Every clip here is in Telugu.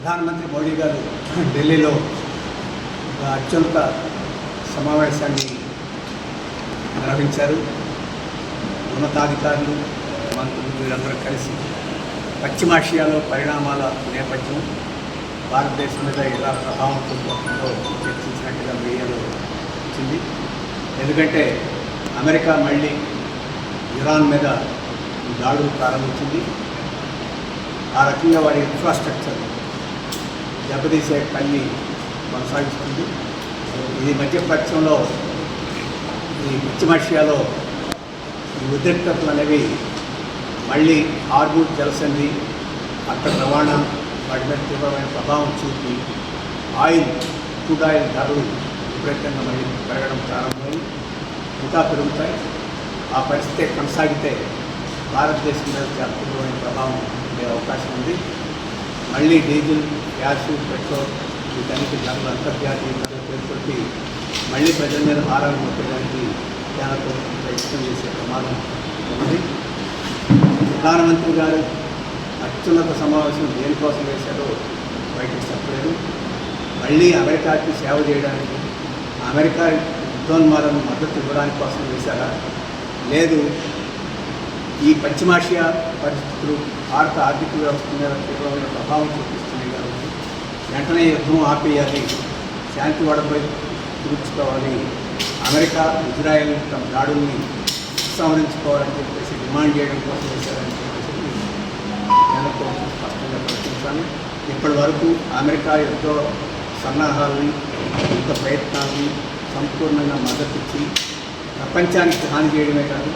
ప్రధానమంత్రి మోడీ గారు ఢిల్లీలో ఒక అత్యున్నత సమావేశాన్ని నిర్వహించారు. ఉన్నతాధికారులు, మంత్రులు వీరందరూ కలిసి పశ్చిమాసియాలో పరిణామాల నేపథ్యం, భారతదేశం మీద ఎలా ప్రభావం చూపుతుందో చర్చించినట్టుగా మీడియాలో వచ్చింది. ఎందుకంటే అమెరికా మళ్ళీ ఇరాన్ మీద దాడులు ప్రారంభించింది. ఆ రకంగా వారి ఇన్ఫ్రాస్ట్రక్చర్ దెబ్బతీసే పని కొనసాగిస్తుంది. ఇది మధ్యపక్షంలో ఈ పశ్చిమాసియాలో ఈ ఉద్రిక్తతలు అనేవి మళ్ళీ హార్మూజ్ జలసంధి, అక్కడ రవాణా వాటి మీద తీవ్రమైన ప్రభావం చూపి క్రూడ్ ఆయిల్ ధరలు విపరీతంగా మళ్ళీ పెరగడం ప్రారంభమై ఇంకా పెరుగుతాయి. ఆ పరిస్థితి కొనసాగితే భారతదేశం మీద చాలా తీవ్రమైన ప్రభావం ఉండే అవకాశం ఉంది. మళ్ళీ డీజిల్, గ్యాస్, పెట్రోల్ వీటన్నిటి ధరలు అంతర్జాతీయ ధరలు పేర్కొట్టి మళ్ళీ ప్రజల మీద భారాలు మోపేయడానికి కేంద్ర ప్రభుత్వం ప్రయత్నం చేసే ప్రమాదం ఉంది. ప్రధానమంత్రి గారు అత్యున్నత సమావేశం దేనికోసం వేశారో బయటకు చెప్పలేదు. మళ్ళీ అమెరికాకి సేవ చేయడానికి, అమెరికా యుద్ధోన్మాలను మద్దతు ఇవ్వడానికి కోసం వేశారా, లేదు ఈ పశ్చిమాసియా పరిస్థితులు భారత ఆర్థిక వ్యవస్థ మీద తీవ్రమైన ప్రభావం చూపిస్తున్నాయి కాబట్టి వెంటనే యుద్ధం ఆపేయాలి, శాంతి వడపై తీర్చుకోవాలి, అమెరికా ఇజ్రాయెల్ తమ దాడుల్ని సంహరించుకోవాలని చెప్పేసి డిమాండ్ చేయడం కోసం వేశారని చెప్పేసి కేంద్ర ప్రభుత్వం స్పష్టంగా ప్రకటించాలి. ఇప్పటి వరకు అమెరికా యుద్ధ సన్నాహాలని, యుద్ధ ప్రయత్నాలని సంపూర్ణంగా మద్దతిచ్చి ప్రపంచానికి హాని చేయడమే కాదు,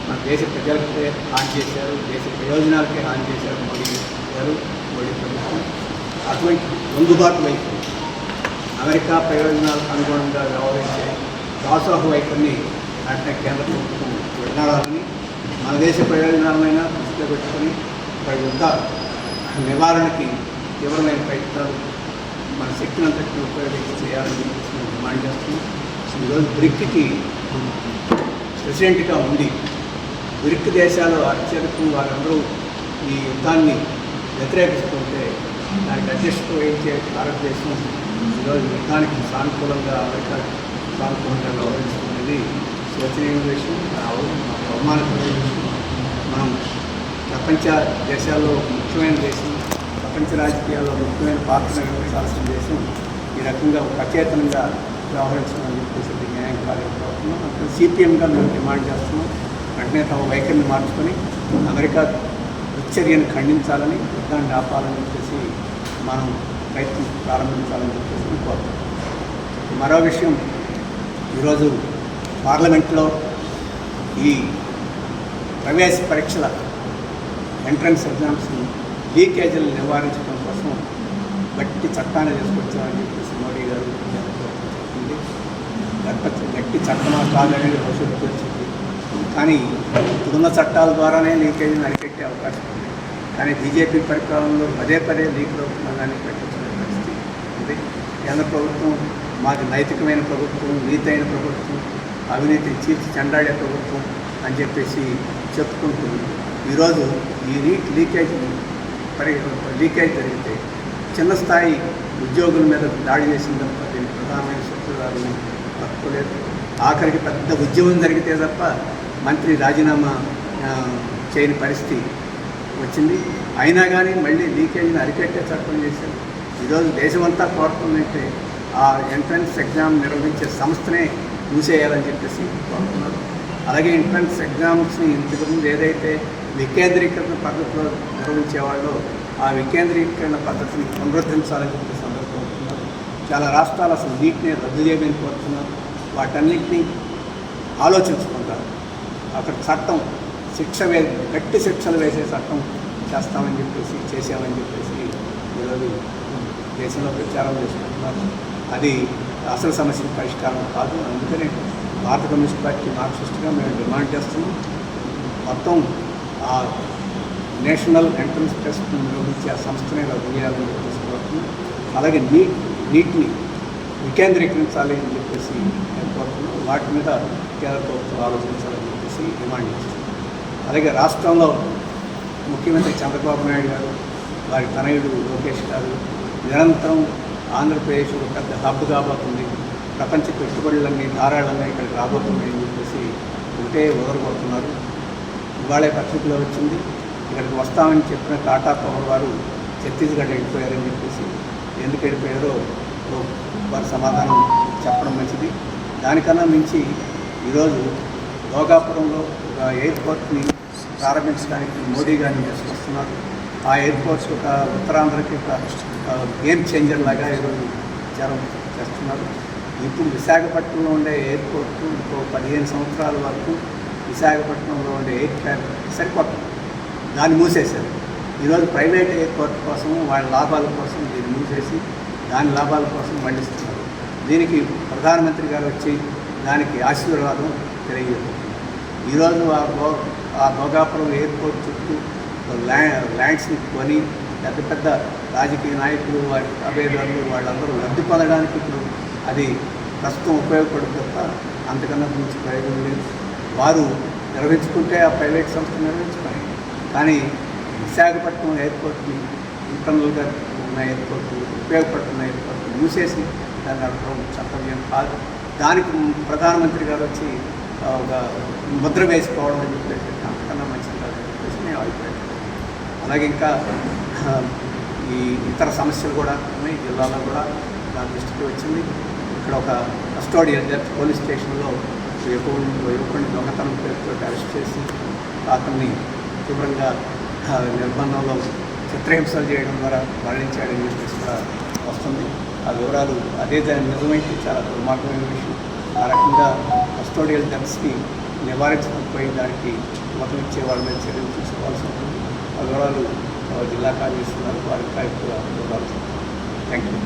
మన దేశ ప్రజలకే హాని చేశారు, దేశ ప్రయోజనాలకే హాని చేశారు మోడీ గారు, మోడీ ప్రభుత్వం. అటువంటి లొంగుబాటు వైపు, అమెరికా ప్రయోజనాలకు అనుగుణంగా వ్యవహరించే దాసోహ వైఖరిని వెంటనే కేంద్ర ప్రభుత్వం విడనాడాలని, మన దేశ ప్రయోజనాలైనా దృష్టిలో పెట్టుకొని యుద్ధ నివారణకి తీవ్రమైన ప్రయత్నాలు మన శక్తినంతటిని ఉపయోగించి చేయాలని చెప్పేసి మేము డిమాండ్ చేస్తున్నాం. ఈరోజు బ్రిక్కి ప్రెసిడెంట్గా ఉండి బ్రిక్ దేశాలు అత్యధికం వారందరూ ఈ యుద్ధాన్ని వ్యతిరేకిస్తుంటే దానికి అధ్యక్షత వహించే భారతదేశం ఈరోజు యుద్ధానికి సానుకూలంగా, అమెరికా సానుకూలంగా వ్యవహరిస్తున్నది శోచనీయ విషయం, అవమానకరమైన విషయం. మనం ప్రపంచ దేశాల్లో ముఖ్యమైన దేశం, ప్రపంచ రాజకీయాల్లో ముఖ్యమైన పాత్ర నిర్వహించాల్సిన దేశం ఈ రకంగా అచేతనంగా వ్యవహరించమని చెప్పేసి న్యాయం కార్యక్రమం అక్కడ సిపిఎంగా మేము డిమాండ్ చేస్తున్నాం. వెంటనే తమ వైఖరిని మార్చుకొని అమెరికా దుశ్చర్యను ఖండించాలని, యుద్ధాన్ని ఆపాలని చెప్పేసి మనం ప్రయత్నం ప్రారంభించాలని చెప్పేసి కోరుతున్నాం. మరో విషయం, ఈరోజు పార్లమెంట్లో ఈ ప్రవేశ పరీక్షల ఎంట్రన్స్ ఎగ్జామ్స్ లీకేజీలు నివారించడం కోసం గట్టి చట్టాన్ని తీసుకొచ్చామని చెప్పేసి మోడీ గారు చెప్పింది. గట్టి చట్టమా కాదనేది భవిష్యత్తు వచ్చింది. కానీ ఇప్పుడున్న చట్టాల ద్వారానే లీకేజీని అరికట్టే అవకాశం ఉంది. కానీ బీజేపీ పరిపాలనలో పదే పదే లీకులు అవుతున్నా కానీ పెట్టించిన పరిస్థితి ఉంది. కేంద్ర ప్రభుత్వం మాది నైతికమైన ప్రభుత్వం, నీతైన ప్రభుత్వం, అవినీతి చీల్చి చెండాడే ప్రభుత్వం అని చెప్పేసి చెప్పుకుంటుంది. ఈరోజు ఈ లీకేజ్ జరిగితే చిన్న స్థాయి ఉద్యోగుల మీద దాడి చేసిన తప్ప దీనికి ప్రధానమైన సూత్రధారులు తప్పులేదు. ఆఖరికి పెద్ద ఉద్యమం జరిగితే తప్ప మంత్రి రాజీనామా చేయని పరిస్థితి వచ్చింది. అయినా కానీ మళ్ళీ లీకేజీని అరికట్టే చట్టం చేశారు. ఈరోజు దేశమంతా కోరుతుందంటే ఆ ఎంట్రన్స్ ఎగ్జామ్ నిర్వహించే సంస్థనే మూసేయాలని చెప్పేసి కోరుతున్నారు. అలాగే ఎంట్రన్స్ ఎగ్జామ్స్ని ఇంతకుముందు ఏదైతే వికేంద్రీకరణ పద్ధతిలో నిర్వహించేవాళ్ళో ఆ వికేంద్రీకరణ పద్ధతిని పునరుద్ధరించాలని చెప్పేసి అందరూ కోరుతున్నారు. చాలా రాష్ట్రాలు అసలు నీటిని రద్దు చేయమని కోరుతున్నారు. వాటన్నిటినీ ఆలోచించుకుంటారు. అక్కడ చట్టం గట్టి శిక్షలు వేసే చట్టం చేస్తామని చెప్పేసి చేసామని చెప్పేసి ఈరోజు దేశంలో ప్రచారం చేసుకుంటున్నారు. అది అసలు సమస్యల పరిష్కారం కాదు. అందుకనే భారత కమ్యూనిస్ట్ పార్టీ మార్క్సిస్ట్గా మేము డిమాండ్ చేస్తున్నాం. మొత్తం ఆ నేషనల్ ఎంట్రన్స్ టెస్ట్ నిర్వహించే ఆ సంస్థనే రద్దు చేయాలని చెప్పేసి కోరుతున్నాం. అలాగే నీటిని వికేంద్రీకరించాలి అని చెప్పేసి నేను కోరుతున్నాం. వాటి మీద కేంద్ర ప్రభుత్వం ఆలోచించాలని చెప్పేసి డిమాండ్ చేస్తున్నాం. అలాగే రాష్ట్రంలో ముఖ్యమంత్రి చంద్రబాబు నాయుడు గారు, వారి తనయుడు లోకేష్ గారు నిరంతరం ఆంధ్రప్రదేశ్ ఒక పెద్ద హబ్ కాబోతుంది, ప్రపంచ పెట్టుబడులన్నీ ధారాళంగా ఇక్కడికి రాబోతున్నాయని చెప్పేసి ఒకటే వదలబోతున్నారు. ఇవాళే పత్రికలో వచ్చింది, ఇక్కడికి వస్తామని చెప్పిన టాటా పవర్ వారు ఛత్తీస్గఢ్ వెళ్ళిపోయారని చెప్పేసి. ఎందుకు వెళ్ళిపోయారో వారి సమాధానం చెప్పడం మంచిది. దానికన్నా మించి ఈరోజు భోగాపురంలో ఒక ఎయిర్పోర్ట్ని ప్రారంభించడానికి మోడీ గారిని తీసుకొస్తున్నారు. ఆ ఎయిర్పోర్ట్స్ ఒక ఉత్తరాంధ్రకి ఒక గేమ్ చేంజర్ లాగా ఈరోజు ప్రచారం చేస్తున్నారు. ఇప్పుడు విశాఖపట్నంలో ఉండే ఎయిర్పోర్టు ఇంకో 15 సంవత్సరాల వరకు విశాఖపట్నంలో ఉండే ఎయిర్ సరిపోతుంది, దాన్ని మూసేశారు. ఈరోజు ప్రైవేట్ ఎయిర్పోర్ట్ కోసం వాళ్ళ లాభాల కోసం దీన్ని మూసేసి దాని లాభాల కోసం మళ్ళిస్తున్నారు. దీనికి ప్రధానమంత్రి గారు వచ్చి దానికి ఆశీర్వాదం తెలియజేస్తున్నారు. ఈరోజు ఆ భోగాపురం ఎయిర్పోర్ట్ చుట్టూ ల్యాండ్స్ని కొని పెద్ద పెద్ద రాజకీయ నాయకులు, వారి అభేదారులు వాళ్ళందరూ లబ్ధి పొందడానికి ఇప్పుడు అది ప్రస్తుతం ఉపయోగపడుతుంది తప్ప అంతకన్నా మించి ప్రయోజనం లేదు. వారు నిర్వహించుకుంటే ఆ ప్రైవేట్ సంస్థ నిర్వహించుకోవాలి. కానీ విశాఖపట్నం ఎయిర్పోర్ట్ని ఇంటర్నల్గా ఉన్న ఎయిర్పోర్ట్, ఉపయోగపడుతున్న ఎయిర్పోర్ట్ మూసేసి దాన్ని నడపడం చట్టవ్యం కాదు. దానికి ప్రధానమంత్రి గారు వచ్చి ఒక ముద్ర వేసుకోవడం అని చెప్పేసి అంతకన్నా మంచిది కాదని చెప్పేసి నేను అభిప్రాయం. అలాగే ఇంకా ఈ ఇతర సమస్యలు కూడా ఉన్నాయి. జిల్లాలో కూడా నా దృష్టికి వచ్చింది. ఇక్కడ ఒక కస్టోడియల్ డెత్ పోలీస్ స్టేషన్లో యువకుడిని దొంగతనం పేరుతో అరెస్ట్ చేసి అతన్ని తీవ్రంగా నిర్బంధంలో చిత్రహింసలు చేయడం ద్వారా మరణించాడని చెప్పేసి కూడా వస్తుంది. ఆ వివరాలు అదే దాని నిజమైతే చాలా దుర్మార్గమైన విషయం. ఆ రకంగా కస్టోడియల్ డెత్స్ని నివారించకపోయి దానికి మతం ఇచ్చే వాళ్ళ మీద చర్యలు తీసుకోవాల్సి ఉంటుంది. ఆ వివరాలు జిల్లా కార్యదర్శి వారికి ఎక్కువ వివరాలు. Thank you.